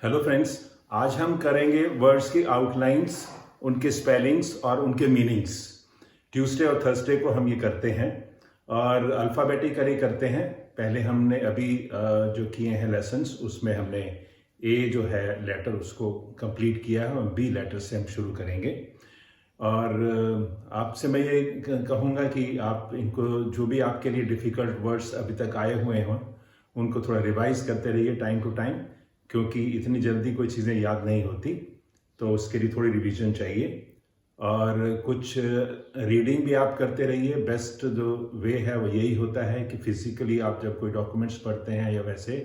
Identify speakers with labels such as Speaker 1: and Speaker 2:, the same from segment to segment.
Speaker 1: Hello friends, आज हम करेंगे वर्ड्स की आउटलाइंस, उनके स्पेलिंग्स और उनके मीनिंग्स। ट्यूसडे और थर्सडे को हम ये करते हैं और अल्फ़ाबेटिकली करते हैं। पहले हमने अभी जो किए हैं लेसन्स, उसमें हमने ए जो है लेटर उसको कंप्लीट किया है और बी लेटर से हम शुरू करेंगे। और आपसे मैं ये कहूँगा कि आप इनको जो भी आपके लिए डिफ़िकल्ट वर्ड्स अभी तक आए हुए हों उनको थोड़ा रिवाइज करते रहिए टाइम टू टाइम, क्योंकि इतनी जल्दी कोई चीज़ें याद नहीं होती, तो उसके लिए थोड़ी रिवीजन चाहिए। और कुछ रीडिंग भी आप करते रहिए। बेस्ट जो वे है वो यही होता है कि फिजिकली आप जब कोई डॉक्यूमेंट्स पढ़ते हैं या वैसे,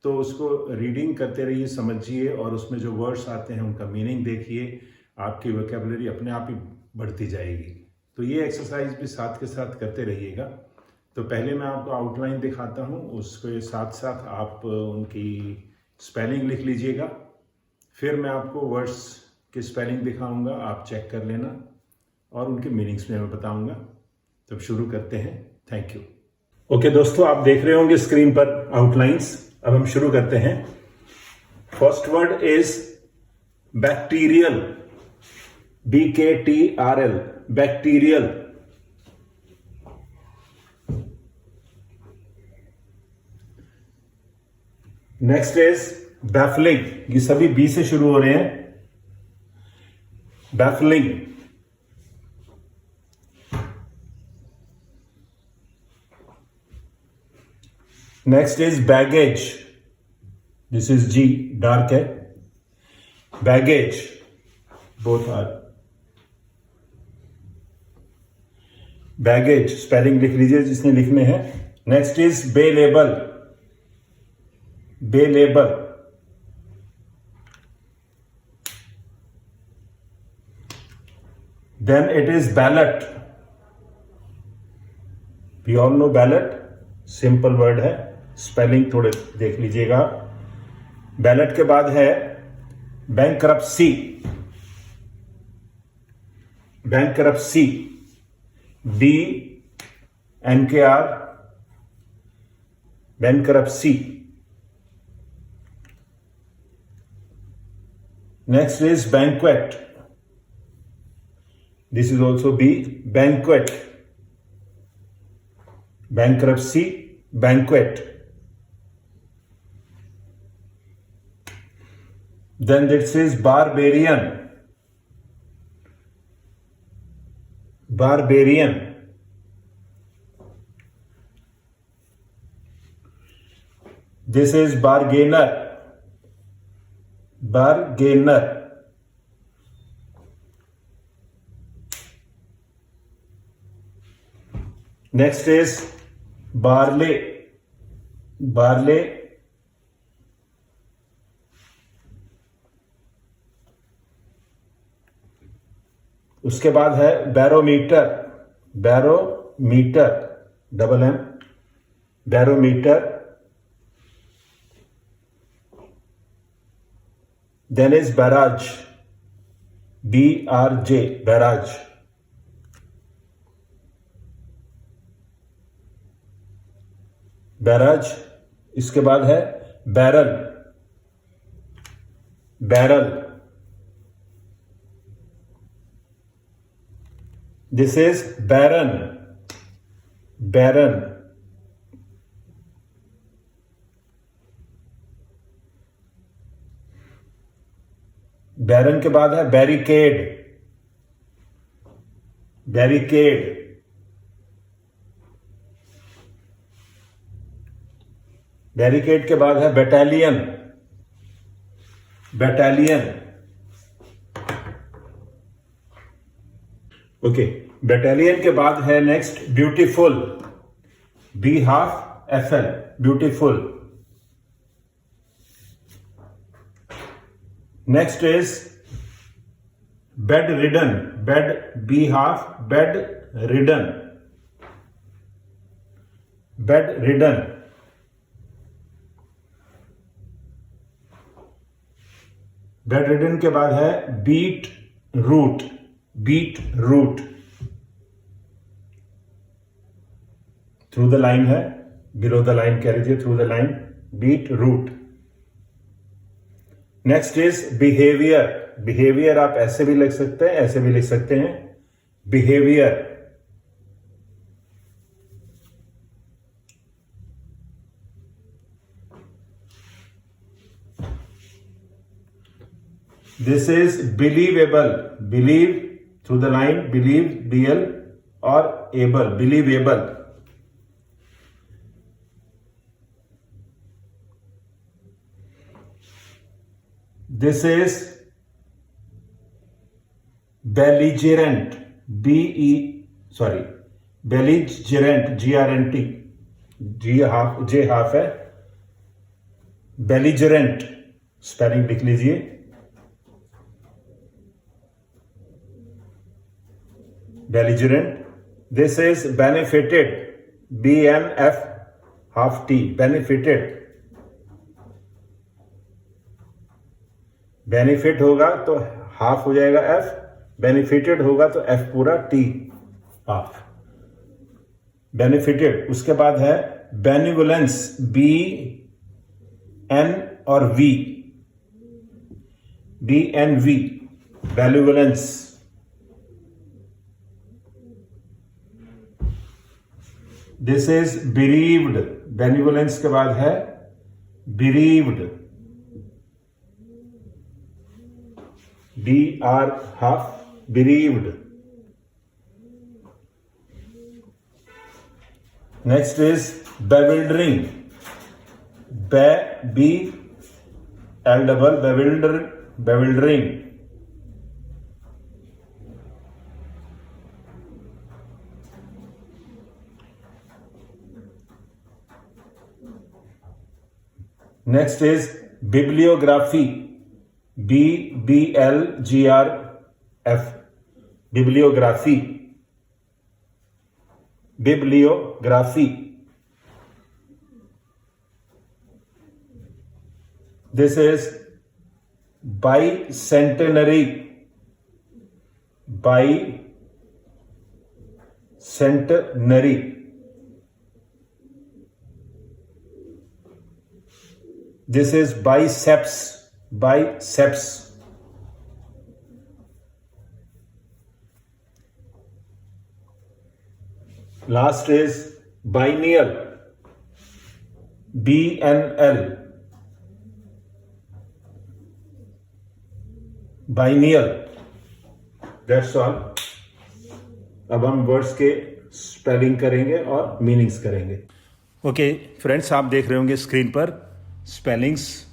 Speaker 1: तो उसको रीडिंग करते रहिए, समझिए और उसमें जो वर्ड्स आते हैं उनका मीनिंग देखिए। आपकी वोकैबुलरी अपने आप ही बढ़ती जाएगी। तो ये एक्सरसाइज भी साथ के साथ करते रहिएगा। तो पहले मैं आपको आउटलाइन दिखाता हूँ, उसके साथ साथ आप उनकी स्पेलिंग लिख लीजिएगा। फिर मैं आपको वर्ड्स की स्पेलिंग दिखाऊंगा, आप चेक कर लेना और उनके मीनिंग्स में मैं बताऊंगा। तब शुरू करते हैं। Thank you. ओके दोस्तों, आप देख रहे होंगे स्क्रीन पर आउटलाइंस। अब हम शुरू करते हैं। First word is bacterial, BKTRL, bacterial. Next is baffling, ये सभी बी से शुरू हो रहे हैं। Baffling. Next is baggage, this is G, dark है। Baggage, both R. Baggage spelling लिख लीजिए जिसने लिखने हैं। Next is bailable, bailable. Then it is ballot, we all know ballot, simple word है, स्पेलिंग थोड़े देख लीजिएगा। बैलेट के बाद है bankruptcy, bankruptcy, BNKR, bankruptcy. Next is banquet. This is also B, banquet. Bankruptcy, banquet. Then this is barbarian. Barbarian. This is bargainer. Bargainer. Next is barley, barley. उसके बाद है barometer, barometer, double M, barometer. Then is barrage, BRJ, barrage. Barrage. इसके बाद है barrel, barrel. This is बैरन, बैरन। बैरन के बाद है barricade, barricade. Barricade के बाद है बटालियन, बटालियन। ओके, बटालियन के बाद है next beautiful, B12FL, beautiful. Next is bedridden, bed, B12, bedridden, bedridden. Bedridden के बाद है beetroot, beetroot. Through the line है, बिलो द लाइन कह लीजिए, through the line, beetroot. Next is behaviour. Behaviour आप ऐसे भी लिख सकते हैं, ऐसे भी लिख सकते हैं। Behaviour, this is believable. Believe through the line, believe BL और able, believable. This is belligerent, belligerent, GRNT, J half है, belligerent स्पेलिंग लिख लीजिए। belligerent. This is benefited, BNF half T, benefited। Benefit होगा तो हाफ हो जाएगा F, benefited होगा तो F पूरा T हाफ, बेनिफिटेड। उसके बाद है बेनिवोलेंस, BN और V, BNV, benevolence. This is bereaved, benevolence के बाद है bereaved, BR half, bereaved। Next is bewildering, BL double, bewildering। Next is bibliography, BBLGRF, bibliography, bibliography। This is bicentenary, bicentenary। This is biceps, biceps। Last is biennial, BNL, biennial। That's all। अब हम words के spelling करेंगे और meanings करेंगे। Okay friends, आप देख रहे होंगे स्क्रीन पर स्पेलिंग्स।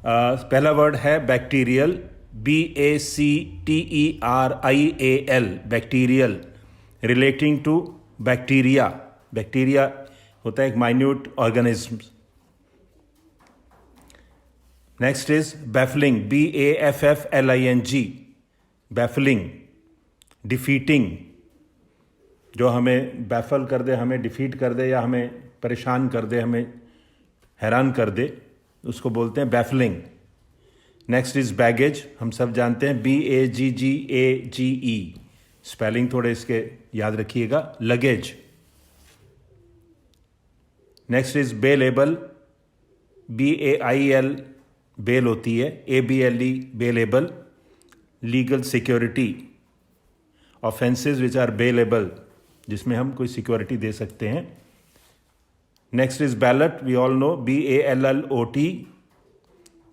Speaker 1: पहला वर्ड है bacterial, BACTERIAL, bacterial, relating to bacteria. Bacteria होता है एक minute organism. Next is baffling, BAFFLING, baffling, defeating, जो हमें बैफल कर दे, हमें डिफीट कर दे या हमें परेशान कर दे, हमें हैरान कर दे, उसको बोलते हैं बैफलिंग। नेक्स्ट इज बैगेज, हम सब जानते हैं BAGGAGE, स्पेलिंग थोड़े इसके याद रखिएगा, luggage. Next is bailable, BAIL, bail होती है, ABLE, bailable, legal security, offences which are bailable, जिसमें हम कोई सिक्योरिटी दे सकते हैं। Next is ballot, we all know, BALLOT,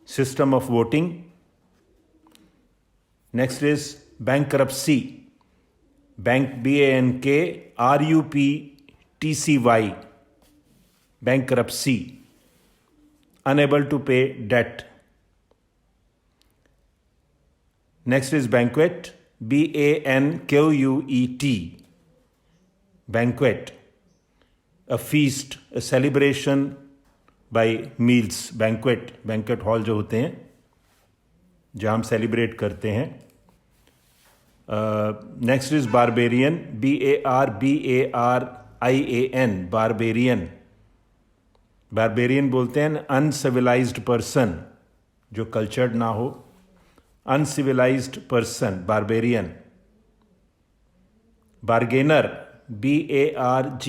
Speaker 1: system of voting. Next is bankruptcy, bank, BANKRUPTCY, bankruptcy, unable to pay debt. Next is banquet, BANQUET, banquet, a feast, a celebration by meals, banquet, banquet hall जो होते हैं जहाँ हम celebrate करते हैं। Next is barbarian, BARBARIAN, barbarian. Barbarian बोलते हैं uncivilised person, जो कल्चर्ड ना हो, uncivilised person, barbarian. Bargainer, BARGAINER,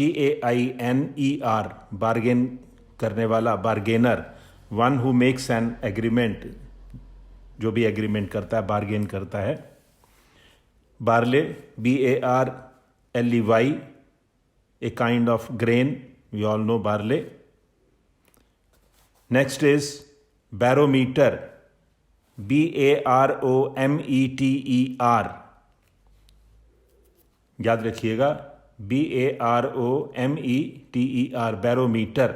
Speaker 1: bargain करने वाला, bargainer, one who makes an agreement, जो भी एग्रीमेंट करता है, बार्गेन करता है. Barley, BARLEY, a kind of grain. We all know barley. Next is barometer, BAROMETER. याद रखिएगा, BAROMETER, barometer.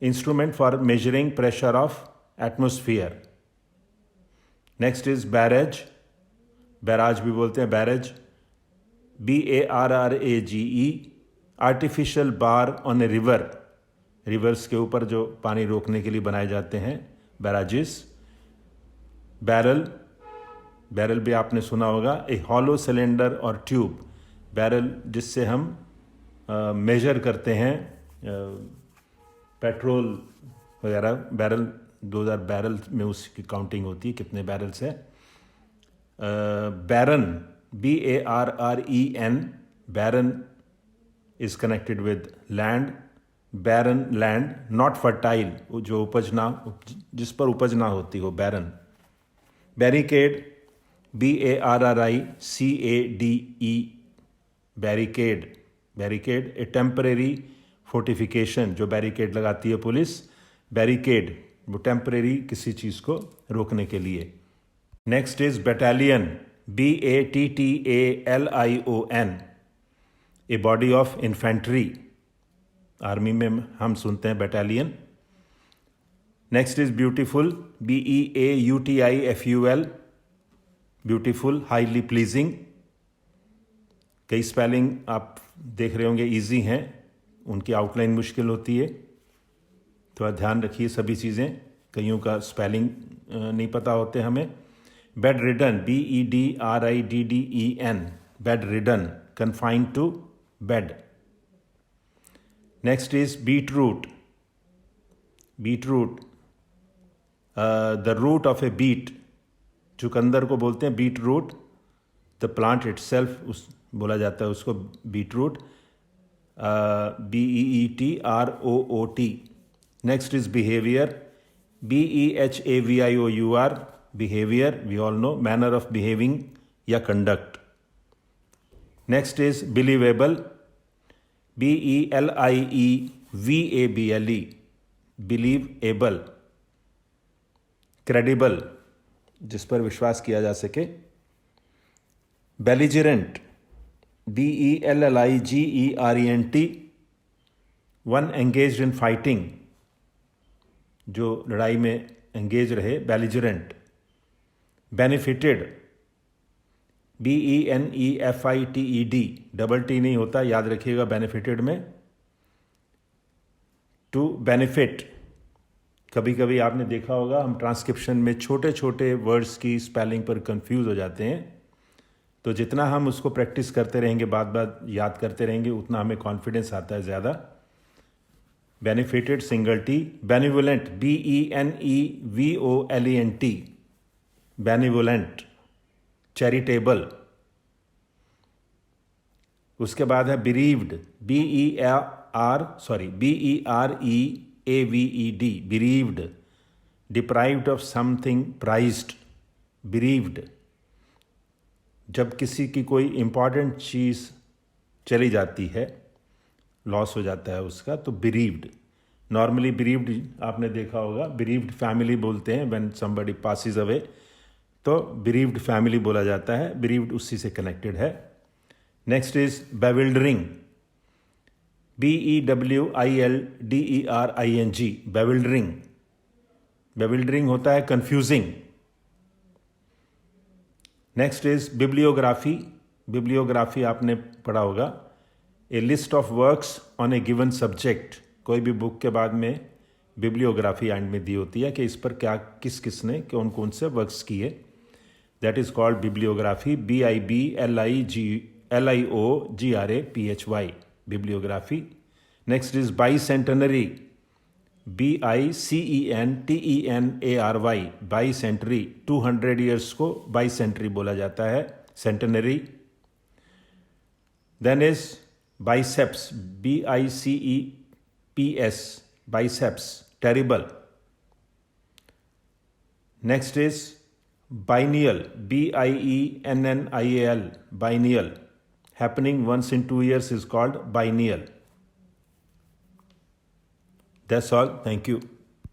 Speaker 1: Instrument for measuring pressure of atmosphere. Next is barrage. Barrage भी बोलते हैं, barrage, BARRAGE, artificial bar on a river. Reverse के ऊपर जो पानी रोकने के लिए बनाए जाते हैं, बैराजेस. बैरल, बैरल भी आपने सुना होगा, ए हॉलो सिलेंडर और ट्यूब. बैरल जिससे हम मेजर करते हैं पेट्रोल वगैरह. बैरल 2000 बैरल में उसकी काउंटिंग होती है, कितने बैरल्स है. barren, BARREN, barren is connected with land. barren land, not fertile, जो उपज ना, जिस पर उपज ना होती हो, barren. barricade, BARRICADE, barricade. barricade, a temporary fortification. जो barricade लगाती है पुलिस, barricade, वो temporary किसी चीज़ को रोकने के लिए. Next is battalion, BATTALION, a body of infantry. Army में हम सुनते हैं battalion. Next is beautiful, BEAUTIFUL, beautiful, highly pleasing. कई स्पेलिंग आप देख रहे होंगे इजी हैं, उनकी आउटलाइन मुश्किल होती है, थोड़ा ध्यान रखिए सभी चीज़ें. कईयों का स्पेलिंग नहीं पता होते हमें. bedridden, BEDRIDDEN, bedridden, confined to bed. Next is beetroot. beetroot, the root of a beet. चुकंदर को बोलते हैं beetroot. the plant itself उस बोला जाता है उसको beetroot. BEETROOT. Next is behavior, BEHAVIOUR, behavior, we all know, manner of behaving या conduct. Next is believable, BELIEVABLE, believable. credible, जिस पर विश्वास किया जा सके. belligerent, BELLIGERENT, one engaged in fighting, जो लड़ाई में एंगेज रहे, belligerent. benefited, BENEFITED, double T नहीं होता, याद रखिएगा benefited में. to benefit, कभी कभी आपने देखा होगा हम ट्रांसक्रिप्शन में छोटे छोटे वर्ड्स की स्पेलिंग पर कंफ्यूज हो जाते हैं, तो जितना हम उसको प्रैक्टिस करते रहेंगे, बात बात याद करते रहेंगे, उतना हमें कॉन्फिडेंस आता है ज़्यादा. Benefited, single T. Benevolent, BENEVOLENT, benevolent. Charitable. उसके बाद है bereaved, BEREAVED, bereaved. deprived of something prized, bereaved. जब किसी की कोई इंपॉर्टेंट चीज़ चली जाती है, लॉस हो जाता है उसका, तो bereaved. नॉर्मली bereaved आपने देखा होगा, bereaved फैमिली बोलते हैं when somebody passes away, तो bereaved फैमिली बोला जाता है. bereaved उसी से कनेक्टेड है. Next is bewildering, BEWILDERING, bewildering. bewildering होता है confusing. Next is bibliography. Bibliography आपने पढ़ा होगा, a list of works on a given subject. कोई भी बुक के बाद में बिब्लियोग्राफी एंड में दी होती है कि इस पर क्या किस किसने कौन कौन से वर्क्स किए. That is called bibliography, BIBLIOGRAPHY, bibliography. Next is बाईसेंटेनरी, BICENTENARY, बाईसेंटरी. 200 years को बाईसेंटरी बोला जाता है, centenary. Then is biceps, BICEPS, biceps. Terrible. Next is biennial, BIENNIAL, biennial. Happening once in 2 years is called biennial. That's all. Thank you.